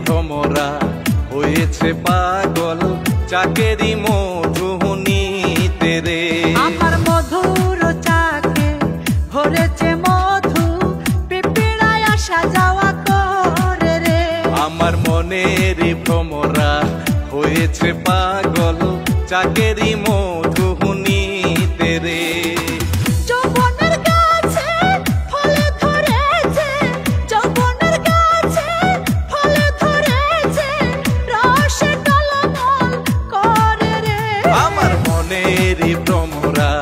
ভ্রমরা হয়েছে পাগল চাকেরি মধুনিতে রে। আমার মধুর চাকে ভরেছে মধু, পিপিড়ায় আসা যাওয়া করে রে। আমার মনের ভ্রমরা হয়েছে পাগল চাকেরি মধুনিতে রে। যৌবনের গাছে ফলে ধরেছে, যৌবনের গাছে ফলে ধরেছে, রসে টলমল করে রে। আমার মনের ভ্রমরা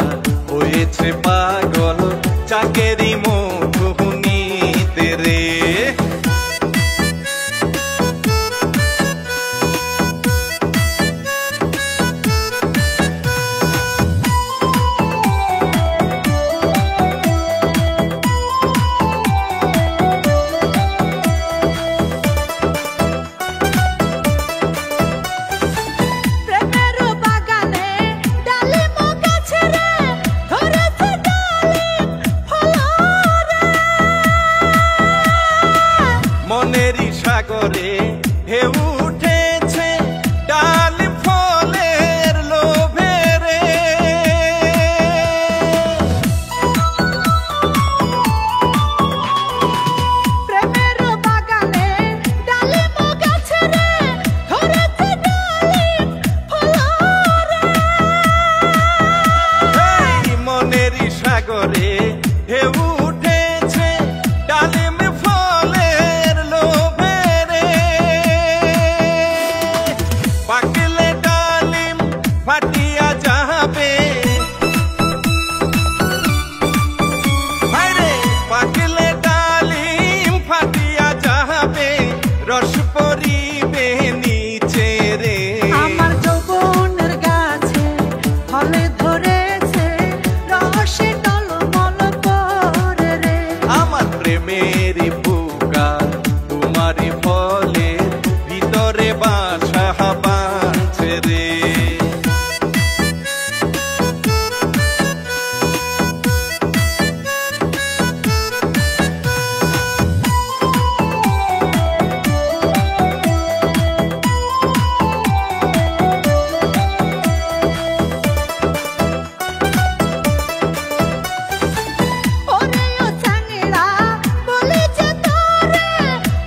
হয়েছে পাগল চাকেরি মধুনিতে রে। মনেরই সাগরে ঢেউ উঠেছে ডালিম ফলের লোভে রে। প্রেমের বাগানে ডালিম গাছে রে ধরেছে ডালিম ফল রে। মনেরই সাগরে ঢেউ উঠেছে ডালিম ফলের লোভে রে। পাকলে ডালিম ফাটিয়া যাবে, পাকলে ডালিম ফাটিয়া যাবে, রস পরিবে নিচে রে। আমার যৌবনের গাছে ফলে ধরেছে, রসে টলমল করে রে। আমার প্রেমের বুকা তোমারি ফলে ভিতরে বাসা বাঁধছে রে। ওরে ও চাঙেরা বলে যে তোরে,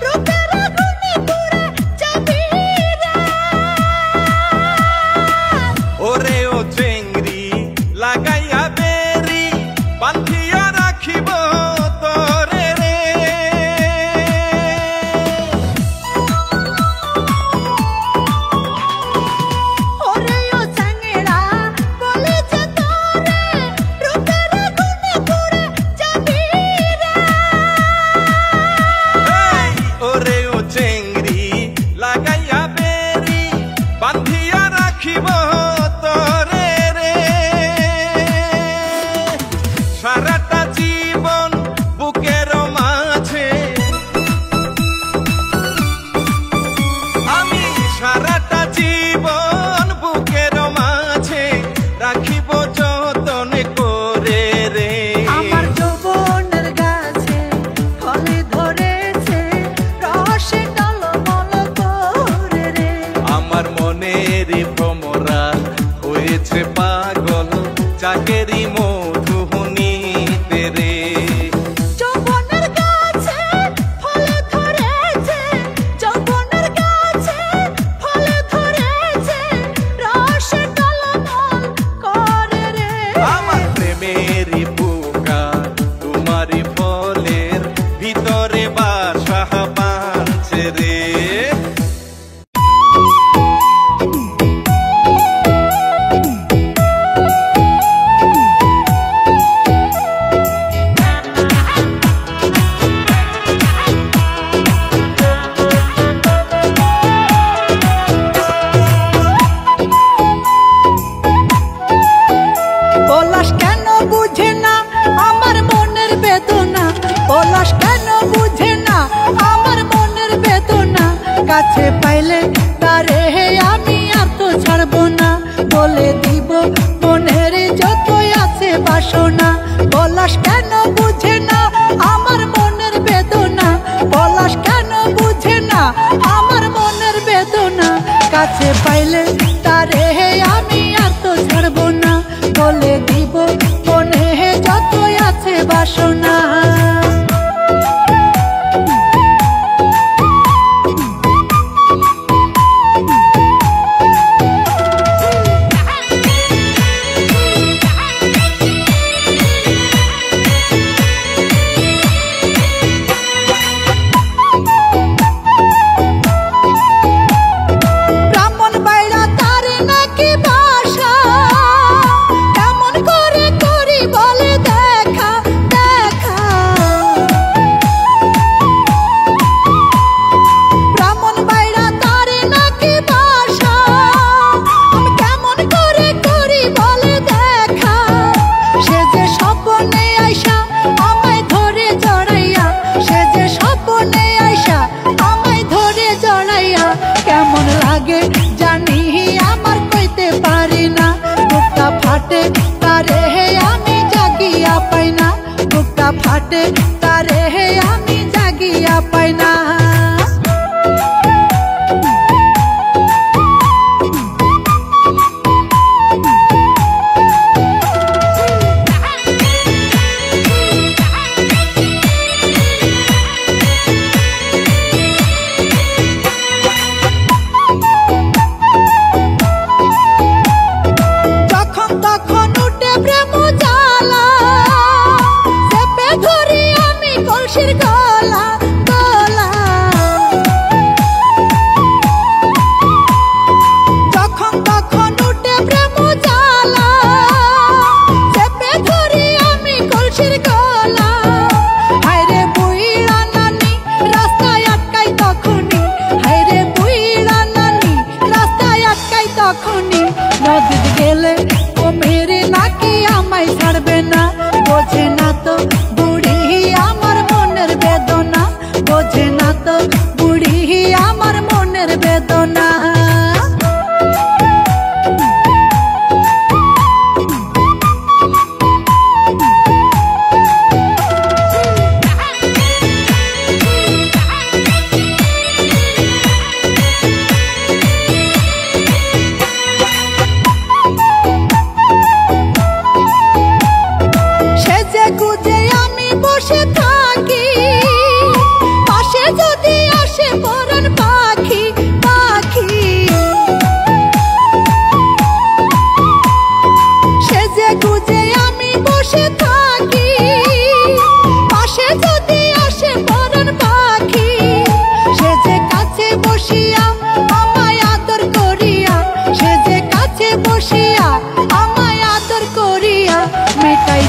রূপের আগুনে পুড়ে যাবি রে। ওরে ও চেংড়ি লাগাইয়া বেরি বান্ধিয়া রাখিব তোরে রে। ওরে ও চাঙেরা বলে যে তোরে, রূপের আগুনে পুড়ে যাবি রে। ওরে ও চেংড়ি লাগাইয়া বেরি বান্ধিয়া রাখিব তোরে রে। সারাটা জীবন বুকের মাঝে আমি, সারাটা জীবন বুকের মাঝে রাখিব যতন করে রে। আমার যৌবনের গাছে ফলে ধরেছে, রসে টলমল করে রে। আমার মনের ভ্রমরা হয়েছে পাগল চাকেরি মধুনিতে রে। যৌবনের গাছে ফলে ধরেছে, যৌবনের গাছে ফলে ধরেছে, রসে টলমল করে রে। আমার প্রেমের বুকা তোমারি ফলের ভিতরে বাসা বাঁধছে রে। পলাশ কেন বুঝে না আমার মনের বেদনা, পলাশ কেন বুঝে না আমার মনের বেদনা। কাছে পাইলে তারে আমি আর তো ছাড়বো না, বলে দিব মনের যত আছে বাসনা। পলাশ কেন বুঝে না আমার মনের বেদনা, পলাশ কেন বুঝে না আমার কাছে পাইলে তারে আমি আর তো ছাড়বো না, বলে দিব মনে যত আছে বাসনা। কেমন লাগে জানি আমার কইতে পারি না, বুকটা ফাটে তারে আমি জাগিয়া পাই না, বুকটা ফাটে তারে আমি জাগিয়া পাই না। নদীতে গেলে ও মেরে নাকি আমায় ছাড়বে না, বোঝে না তো বুড়ি আমার মনের বেদনা, বোঝে না তো বুড়ি আমার মনের বেদনা।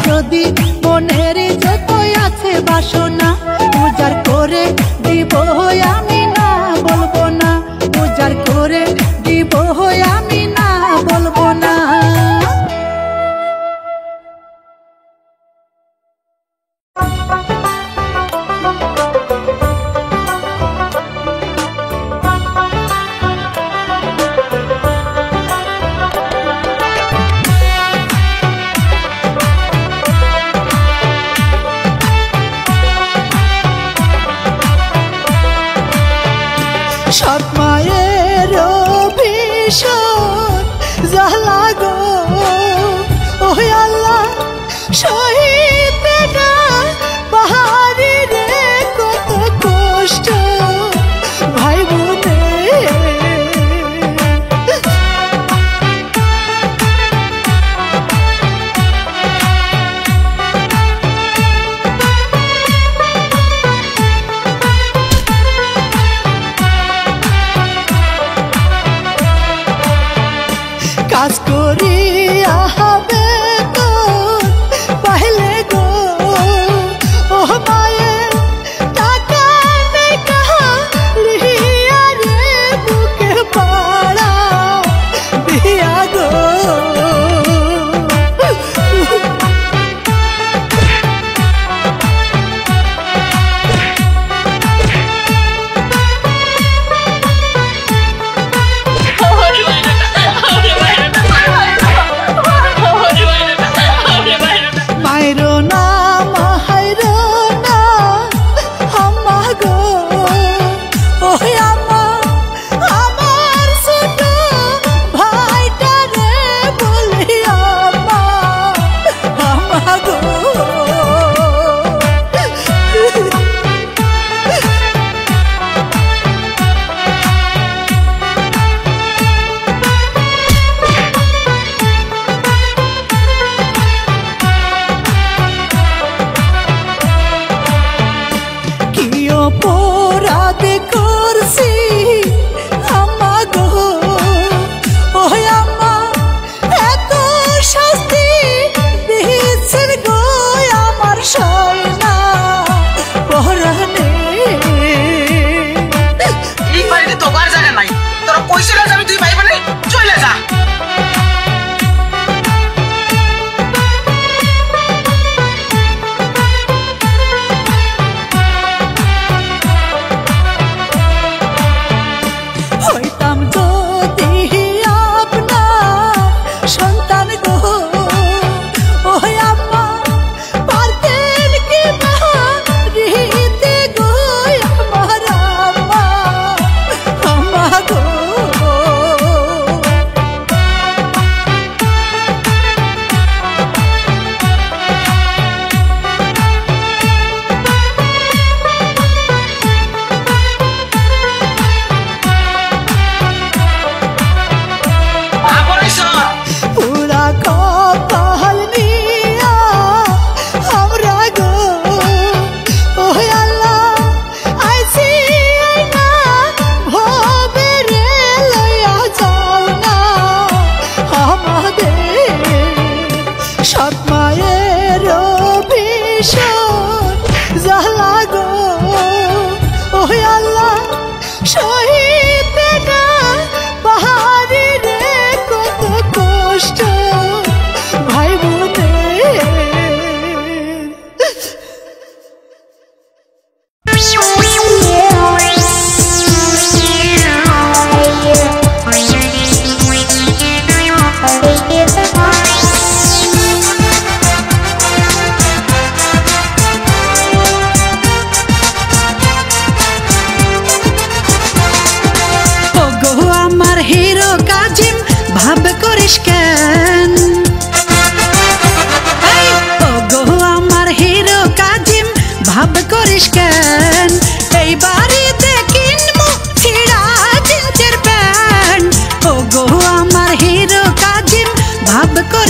যদি মনের যত আছে বাসনা উজাড় করে দিব আমি না বলবো না, উজাড় করে দিব আমি না বলবো না। সব মায়ের ভীষণ জ্বালা গো, ও আল্লাহ সহিতে না পাহাড়ি রে কত কষ্ট ভাই বোনে। কাজ করিয়া হবে তো পাইলে গো, ও মায়ের টাকা নেই কালিয়া রে বুকে পাড়া দিয়া গো।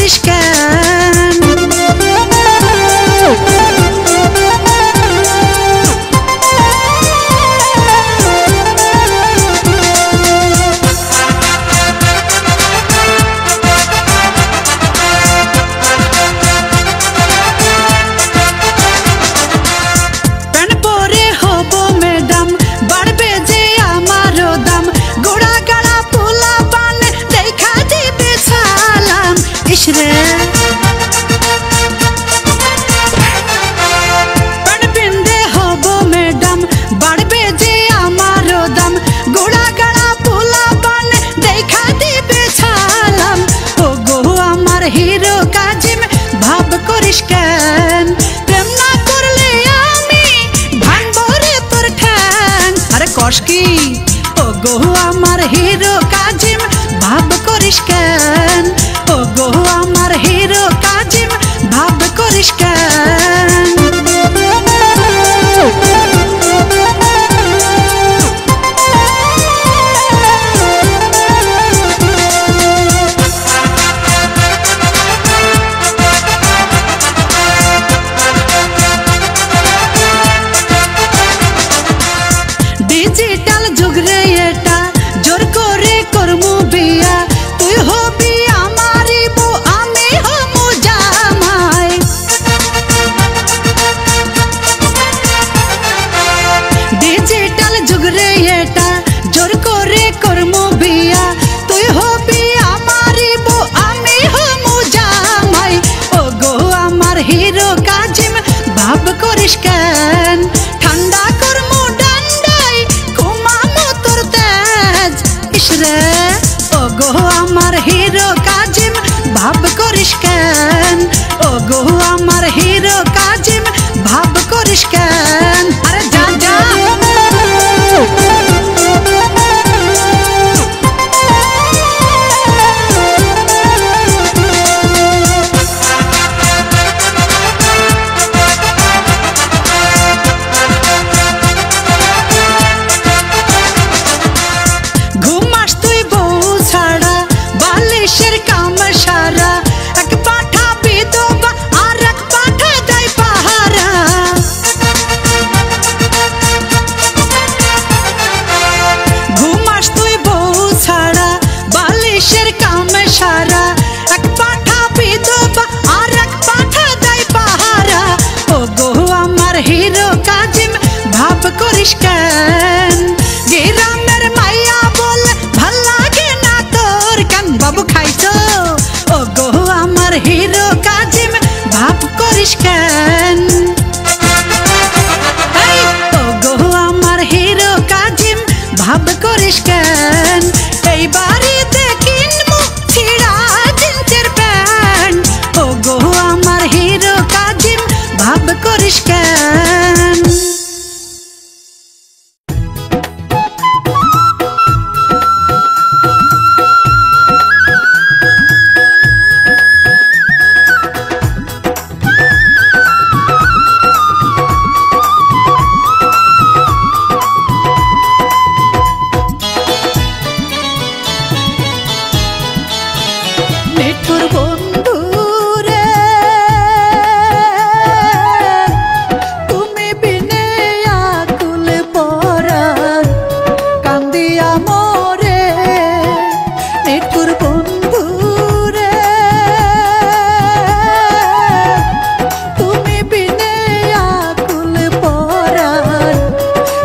করিস কেন? কষ্কি ও গো আমার হিরো কাজিম ভাব করিস কেন? ও গো আমার হিরো কাজিম ভাব করিস কেন? ডিজিটাল যুগ রে এটা, জোর করে করমু বিয়া, তুই হবি আমারই বউ আমি হমু জামাই। ডিজিটাল যুগ রে এটা, জোর করে করমু বিয়া, তুই হবি আমারই বউ আমি হমু জামাই। ও গো আমার হিরো কাজিম ভাব করিস কেন? ঠান্ডা করমু ডান্ডাই ঘুমামু তোর তেজ ইসরে। ও গো আমার হিরো কাজিম ভাব করিস কেন? ও গো আমার হিরো কাজিম ভাব করিস কেন? আরে যা যা ঘুমাস তুই বউ ছাড়া, বালিশের কাম সারা, এক পাঠা বিধবা আর এক পাঠা দেয় পাহারা। ঘুমাস তুই বউ ছাড়া, বালিশের কাম সারা, এক পাঠা বিধবা আর এক পাঠা দেয় পাহারা। ও গো আমার হিরো কাজিম ভাব করিস কেন? গ্রামের মাইয়া বলে ভাল লাগে না তোর কান বাবু খাইছো? ও গো আমার হিরো কাজিম ভাব করিস কেন? ও গো আমার হিরো কাজিম ভাব করিস কেন? এই বাড়িতে কিনমু ছিড়া জিন্সের প্যান্ট। ও গো আমার হিরো কাজিম ভাব করিস কেন? নিঠুর বন্ধু রে, তুমি বিনে আকুল পরাণ কান্দিয়া মরে। নিঠুর বন্ধু রে, তুমি বিনে আকুল পরাণ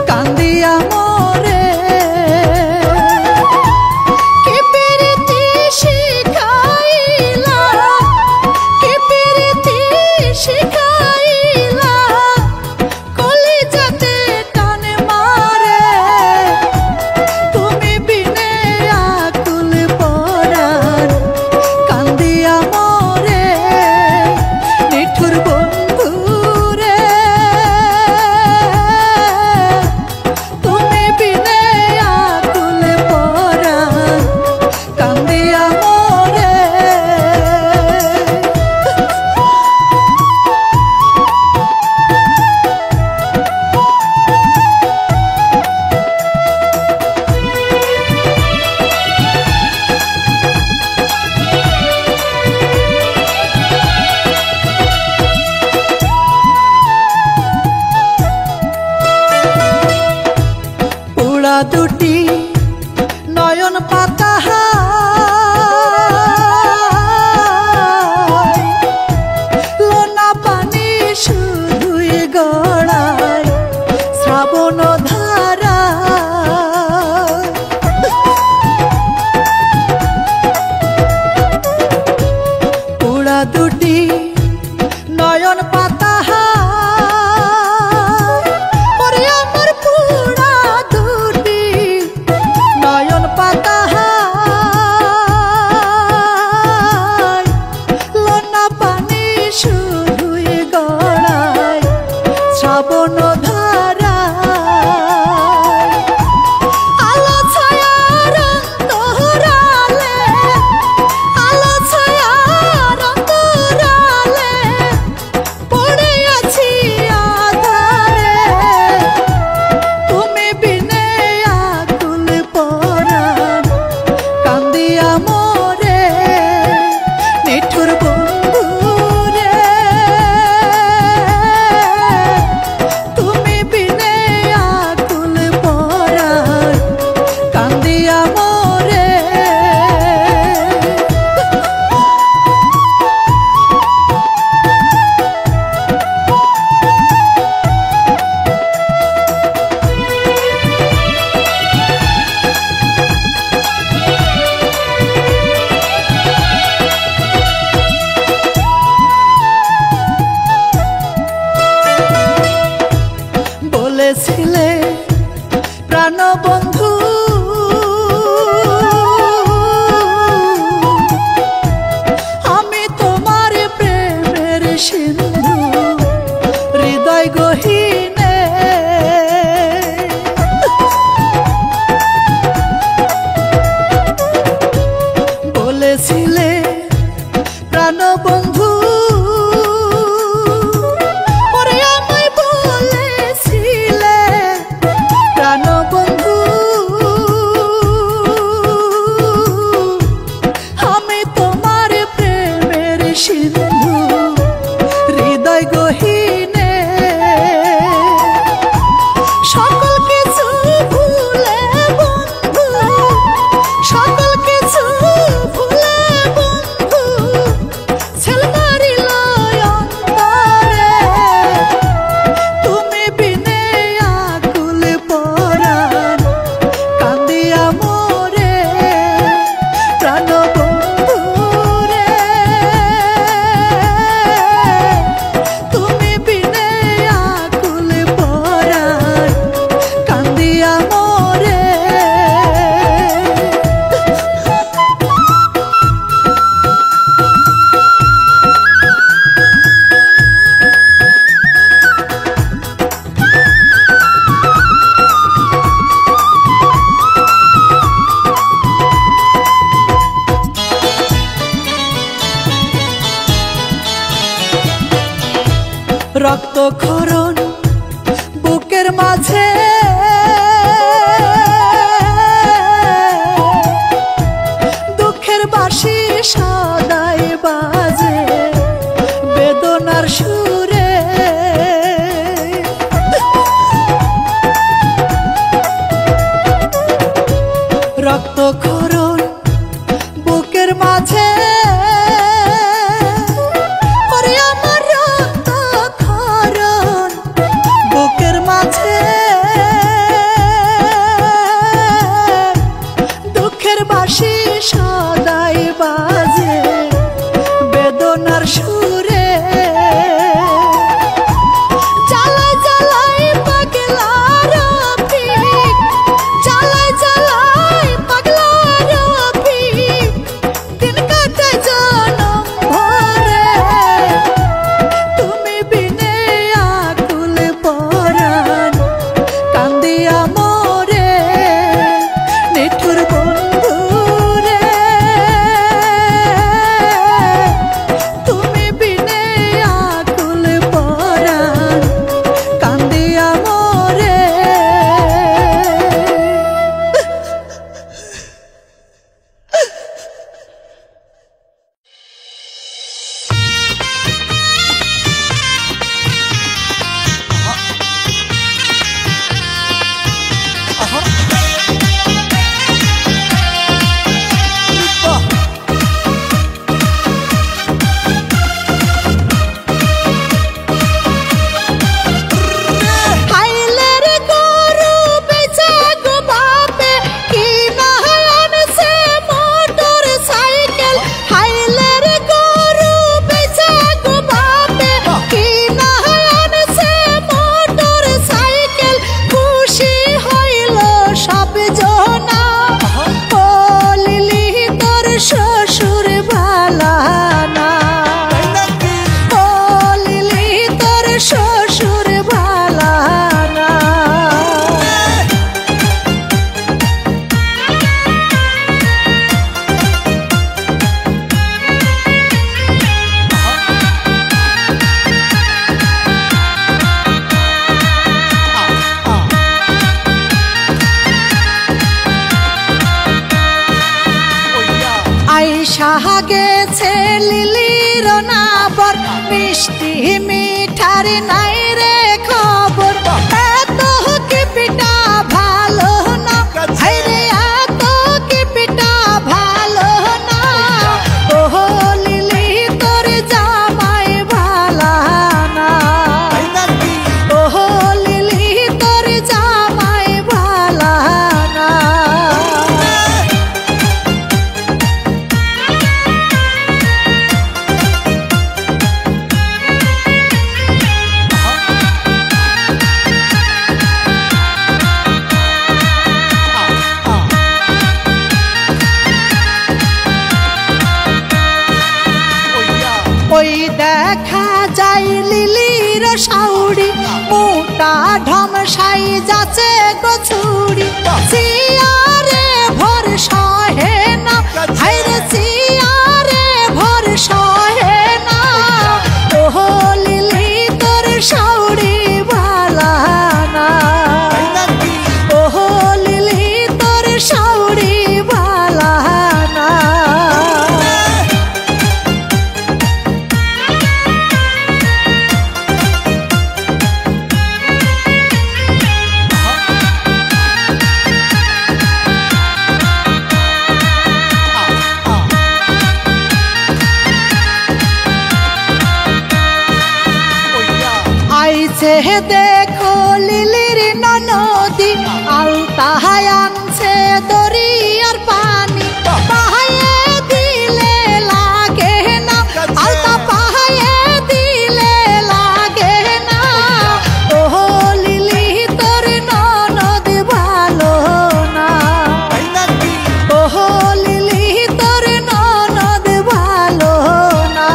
কান্দিয়া মরে। কি প্রীতি শিখাইলা রক্তক্ষরণ বুকের মাঝে দুঃখের বাঁশি সদাই বাজে বেদনার সুরে রক্তক্ষরণ বুকের মাঝে বুকের মাঝে দুঃখের বাঁশি সদাই বাজে বেদনার সুরে জ্বালায় জ্বালায় পাগলা রফিক জ্বালায় জ্বালায় পাগলা রফিক দিন কাটে জনম ভরে তুমি বিনে আকুল পরাণ কান্দিয়া মোরে নিঠুর বন্ধু রে তুমি বিনে আকুল পরাণ কান্দিয়া মোরে হাইলের গরু বেচা গো বাপে কি না আনছে মোটর সাইকেল হাইলের গরু বেচা গো বাপে কি না আনছে মোটর সাইকেল খুশি হইল সব জনা বলিলি তোর শ্বশুর ভালা না বলিলি তোর শ্বশুর ভালা না আইসা গেছে লিলির নাবর মিষ্টি মিঠার নাই রে খবর এত কি পিঠা ভালো না আরে এত কি পিঠা ভালো না ওহ লিলি তোর জামাই ভালা না ওহ লিলি তোর জামাই ভালা না ওই দেখা যায় লিলির সাউরি মোটা ঢমসাই যাচ্ছে গছুরি সিয়ারে ভর সহে না হাইরে সিয়ারে ভর সহে না ওহ লিলি তোর সাউরি ভালা না ওহ লিলি তোর সাউরি ভালা না আইছে দেখো লিলির ননদি আলতা আনছে দরিয়ার পানি পাহায়ে দিলে লাগে না আলতা পাহায়ে দিলে লাগে না ওহ লিলি তোর ননদ ভালো না ওহ লিলি তোর ননদ ভালো না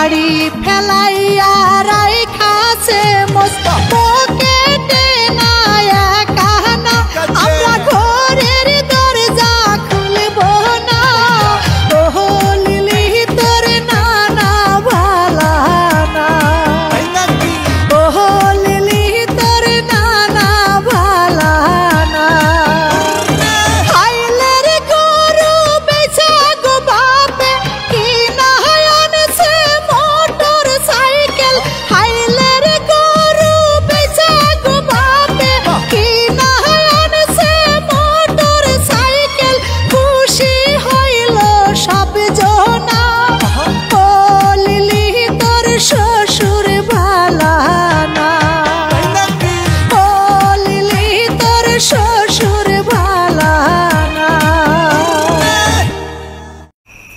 শাড়ি ফেলাইয়া রাইখাছে মস্ত পকেটে নায়া কাহানা আমরা ঘরের দরজা খুলব না বলিলি তোর নানা ভালা না বলিলি তোর নানা ভালা না হাইলের গরু বেচা গো বাপে কি না আনছে মোটর সাইকেল হাইলের গরু বেচা গো বাপে কি না আনছে মোটর সাইকেল খুশি হইল সব জনা বলিলি তোর শ্বশুর ভালা না বলিলি তোর শ্বশুর ভালা না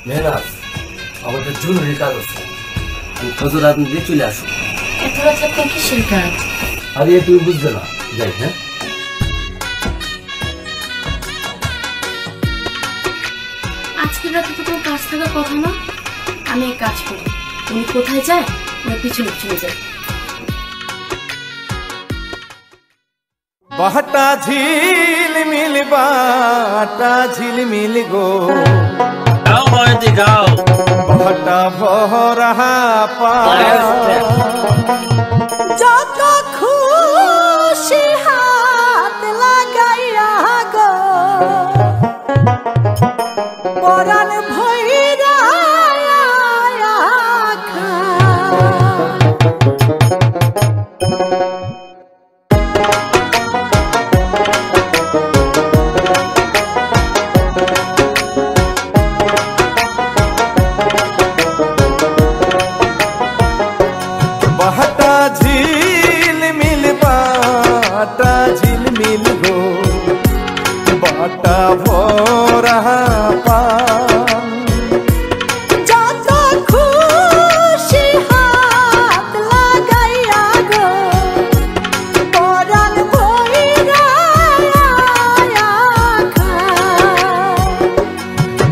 মেহনাজ আমাদের জরুরি কাজ আছে আমি ফজর আজান দিয়ে চলে আসো এত রাত আপনার কিসের কাজ? আরে তুই বুঝবে না যাই হ্যাঁ আজকে রাতে তো কোনো কাজ থাকার কথা না। আমি এক কাজ করি, উনি কোথায় যায় ওনার পিছনে পিছনে যাই। বাটা ঝিলমিল বাটা ঝিলমিল গো গাও ময়দি গাও বাটা ভরা পা যত খুশি হাত লাগাইয়া গো পরাণ ভৈরা বাটা ঝিলমিল বাটা ঝিলমিল গো বাটা ভরা পা যত খুশি হাত লাগাইয়া গো পরাণ ভৈরা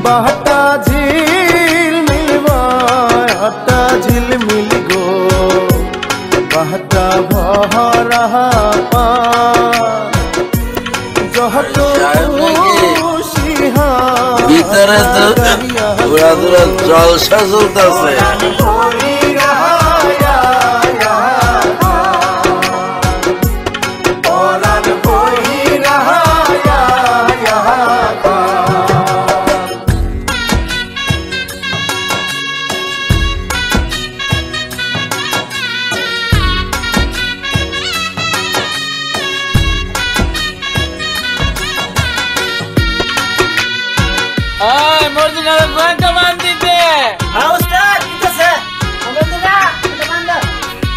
বাটা ঝিলমিল বাটা ঝিলমিল গো বাটা ভরা পা যত খুশি হাত ভিতরে তো পুরা পুরা জলসা চলতেছে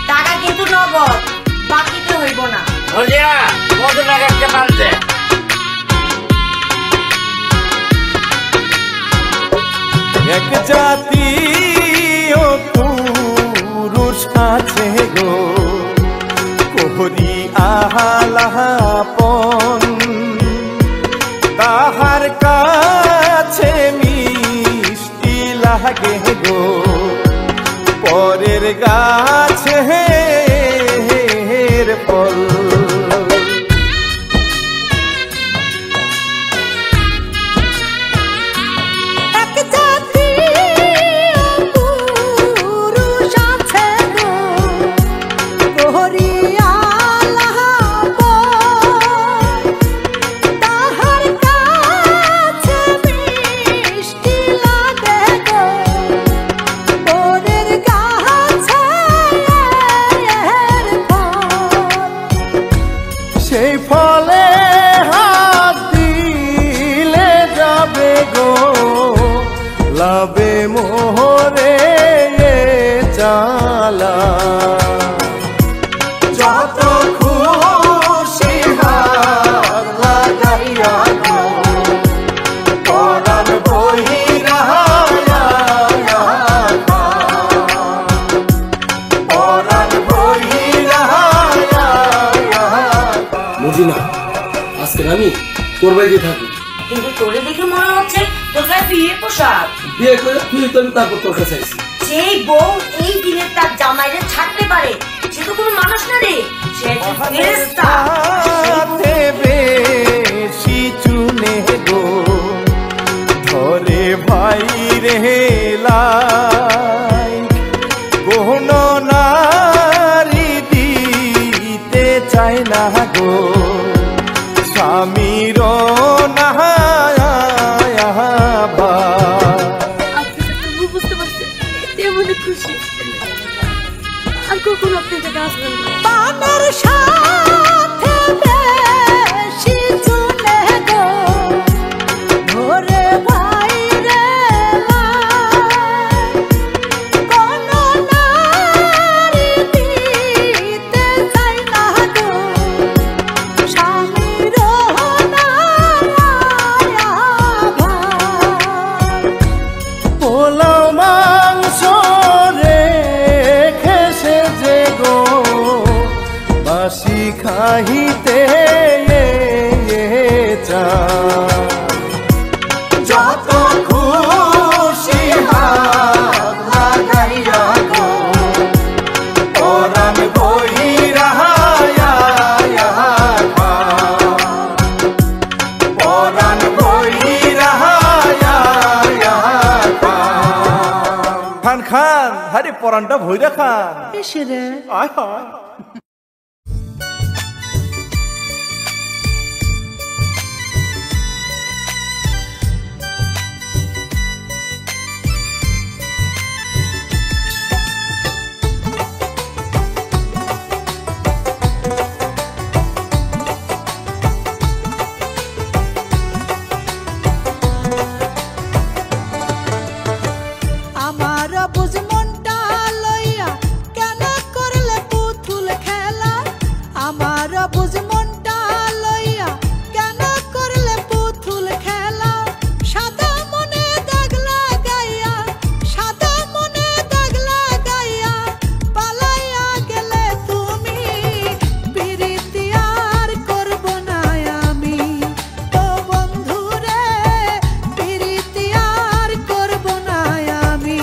টাকা কিন্তু নগদ, বাকিতে হইব না। এক জাতি ও পুরুষ আছে গো কোহরি আহালাপন তাহার কাছে মিষ্টি লাগে গো পরের গাছে ফল এক জাতি পুরুষ আছে গো কোহরিয়া তাহার কাছে মিষ্টি লাগে গো পরের গাছে সেই ফলে হাত দিলে যাবে গো লাবে মোহরে চালা যত খুশি হাত লাগাইয়া গো পরাণ বহিরা পরাণ বহিরা মদিনা আজকে আমি করবাই দিয়ে থাকি কিন্তু তোরে দেখে মনে হচ্ছে তোর গায়ে বিয়ে পোশাক। বিয়ে করে তুই তো আমি তারপর তোর কাছে আইছি যেই বউ এই দিনে তার জামাইরে ছাড়তে পারে সে তো কোনো মানুষ না রে, সে ফেরেশতা। বেশি চুনে গো ধরে ভাই রে লাই কোন নারী দিতে চায় না গো স্বামীর না বুঝতে পারছি তেমন খুশি আর কখনো আপনি এটা আসবেন না। বানর সাথে বেশি চুনে গো ধরে ভাই রে কোন নারী দিতে চায় না গো স্বামীর পোলাও মাংস রেখেছে যে গো বাসি খাইতে যত খুশি হাত লাগাইয়া গো পরাণ বইরা পরাণ বইরা খান খান আরে পরাণটা ভইরা খান এসে আয় হায় আমার বুঝ মনটা লইয়া কেন করলে পুতুল খেলা আমার বুঝ মনটা লইয়া কেন করলে পুতুল খেলা সাদা মনে দাগ লাগাইয়া সাদা মনে দাগ লাগাইয়া পালাইয়া গেলে তুমি প্রীতি আর করব না আমি ও বন্ধু রে প্রীতি আর করব না আমি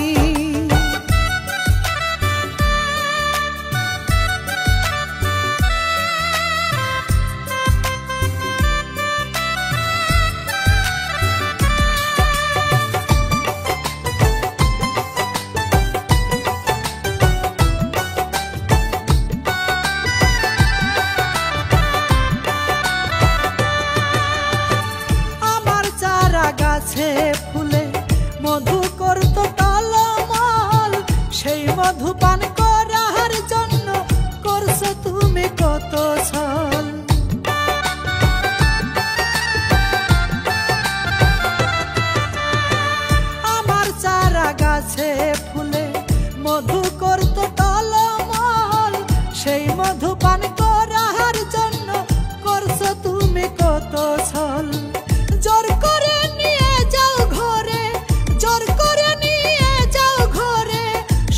আমার চারা গাছে ফুলে মধু করত টলমল সেই মধু পান করার জন্য করছো তুমি কত ছল আমার চারা গাছে ফুলে মধু করত টলমল সেই মধু পান করার জন্য করছো তুমি কত ছল জোর করে নিয়ে যাও ঘরে জোর করে নিয়ে যাও ঘরে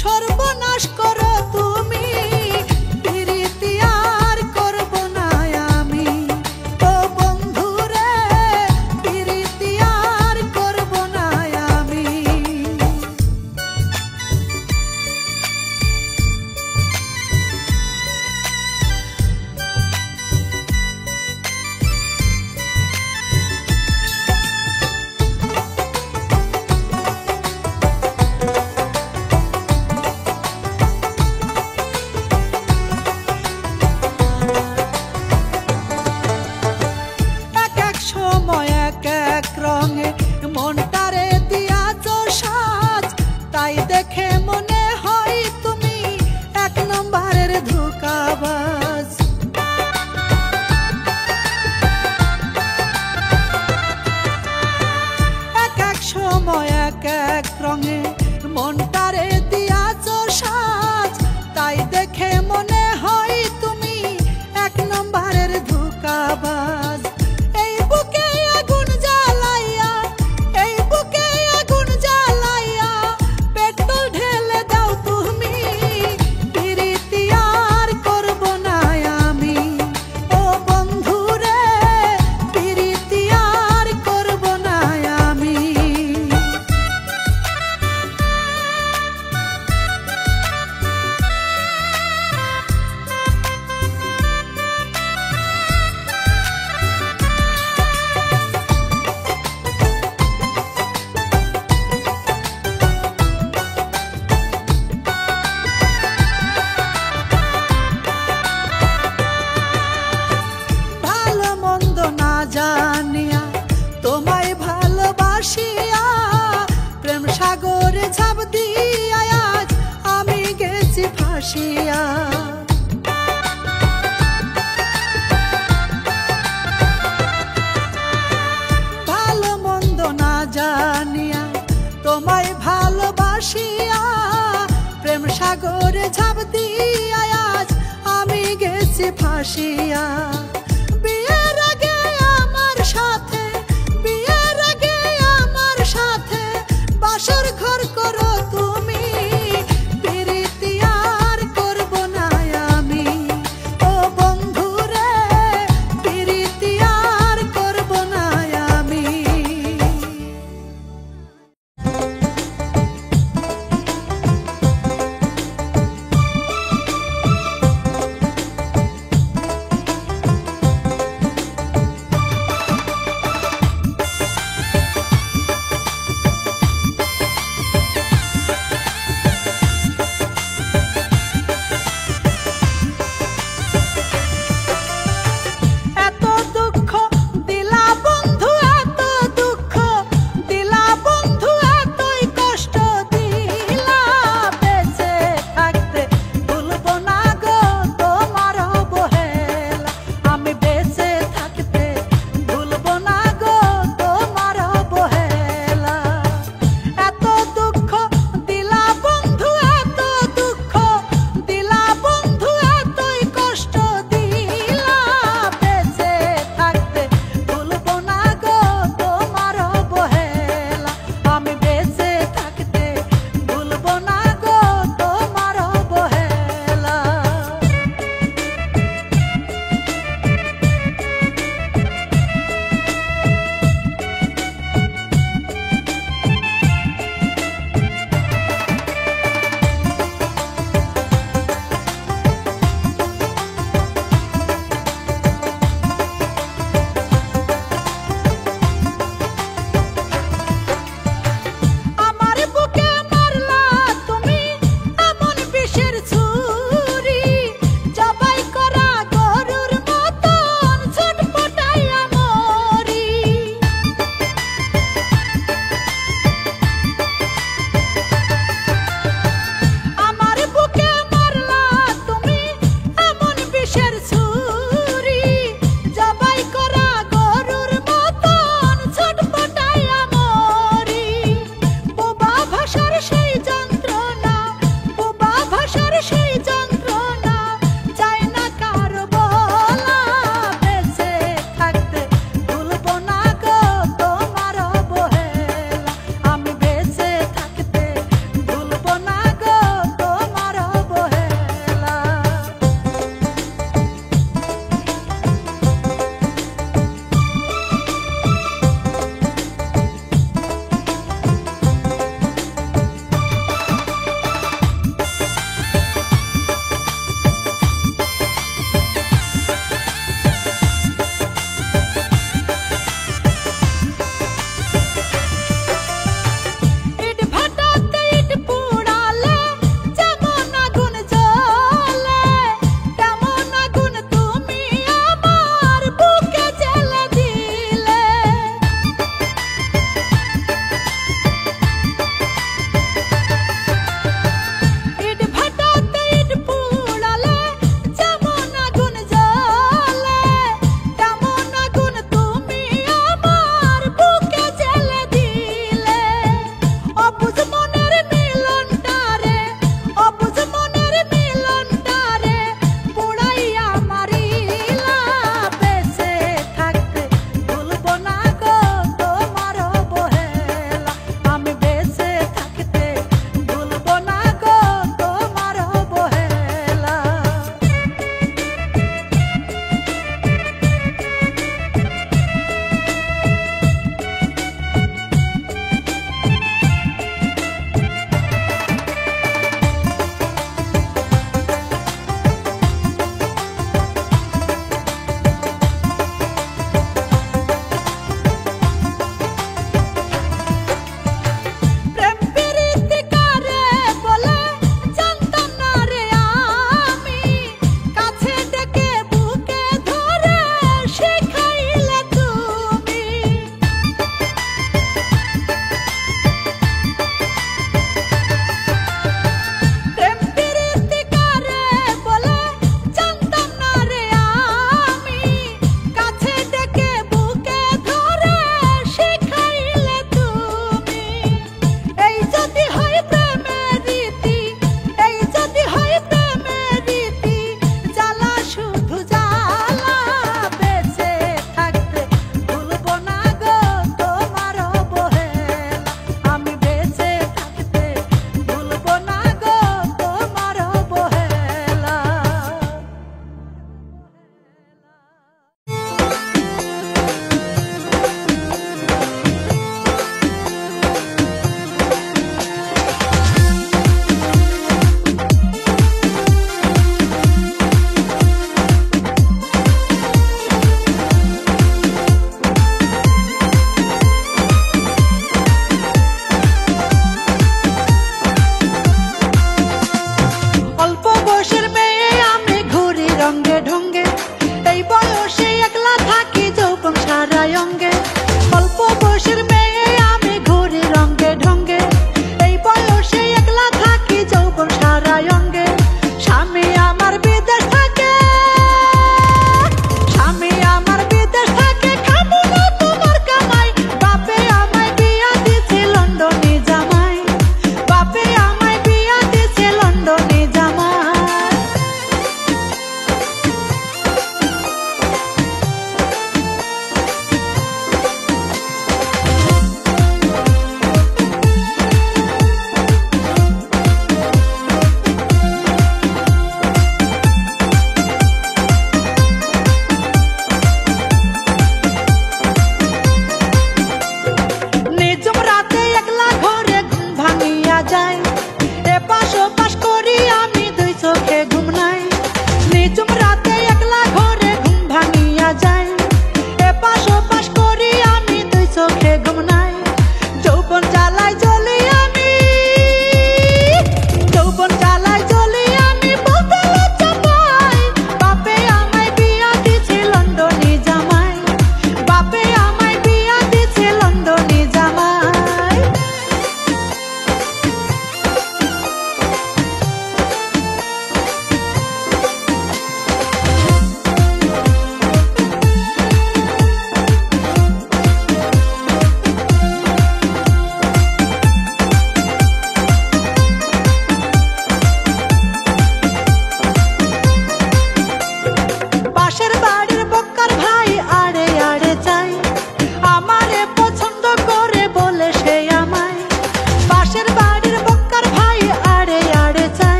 সর্বনাশ করো তুমি প্রীতি আর করব না আমি ও বন্ধু রে প্রীতি আর করব না আমি এক এক সময় এক এক রঙে মনটারে দিয়াছ সাজ তাই দেখে মনে হয় তুমি এক নম্বরের ধোঁকাবাজ এক এক সময় এক এক রঙে মনটারে দিয়াছ সাজ তাই দেখে মনে হয় তুমি এক নম্বরের ধোঁকাবাজ এই বুকে আগুন জ্বালাইয়া এই বুকে আগুন জ্বালাইয়া পেট্রোল ঢেলে দাও তুমি প্রীতি আর করব ফাঁসিয়া। ভালো মন্দ না জানিয়া তোমায় ভালোবাসিয়া প্রেম সাগরে ঝাঁপ দিয়া আজ আমি গেছি ফাঁসিয়া। বিয়ের আগে আমার সাথে, বিয়ের আগে আমার সাথে বাসর ঘর করো তুমি, প্রীতি আর করব না আমি। ও বন্ধু রে, প্রীতি আর করব না আমি।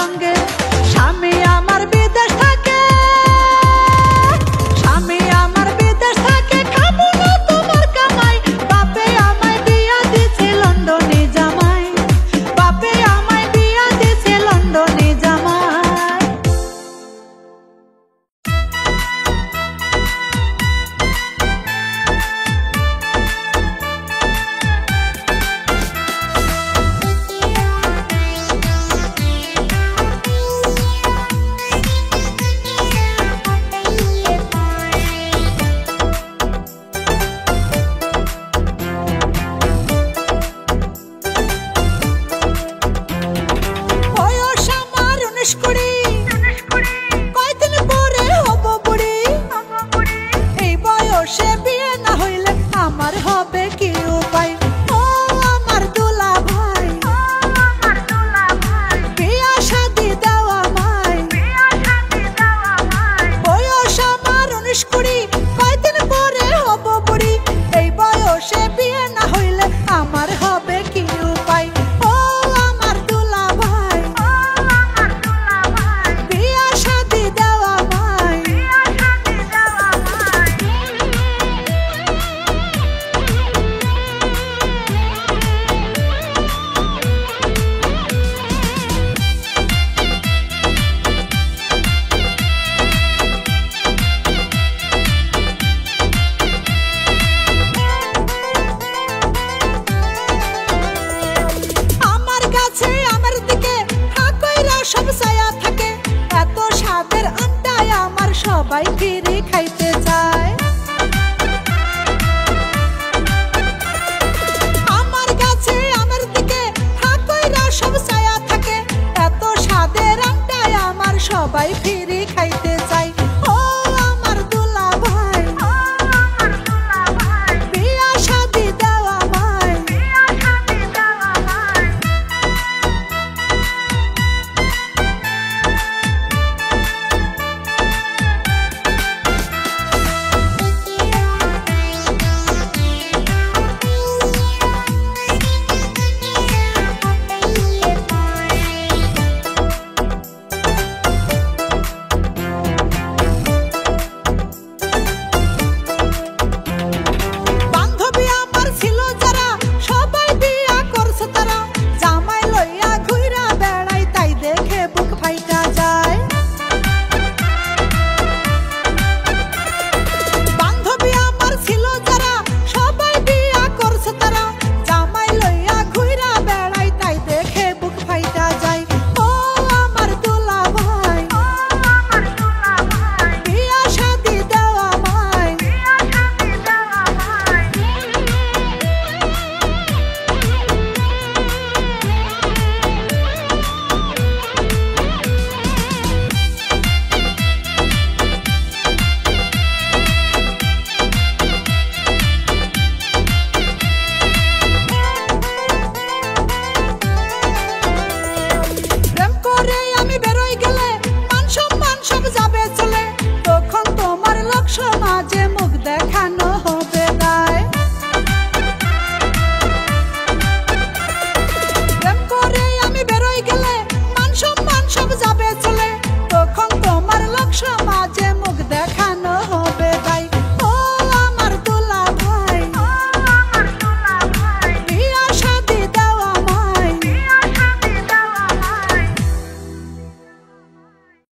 সঙ্গে স্বামী আমার বিদেশ থাকে, স্বামী আমার বিদেশ থাকে, খাবো না তোমার কামাই। বাপে আমায় বিয়া দিছে লন্ডনে জামাই, বাপে আমায় বিয়া দিছে লন্ডনে জামাই। বয়স আমার 19-20, কয়দিন পরে হব বুড়ি। এই বয়সে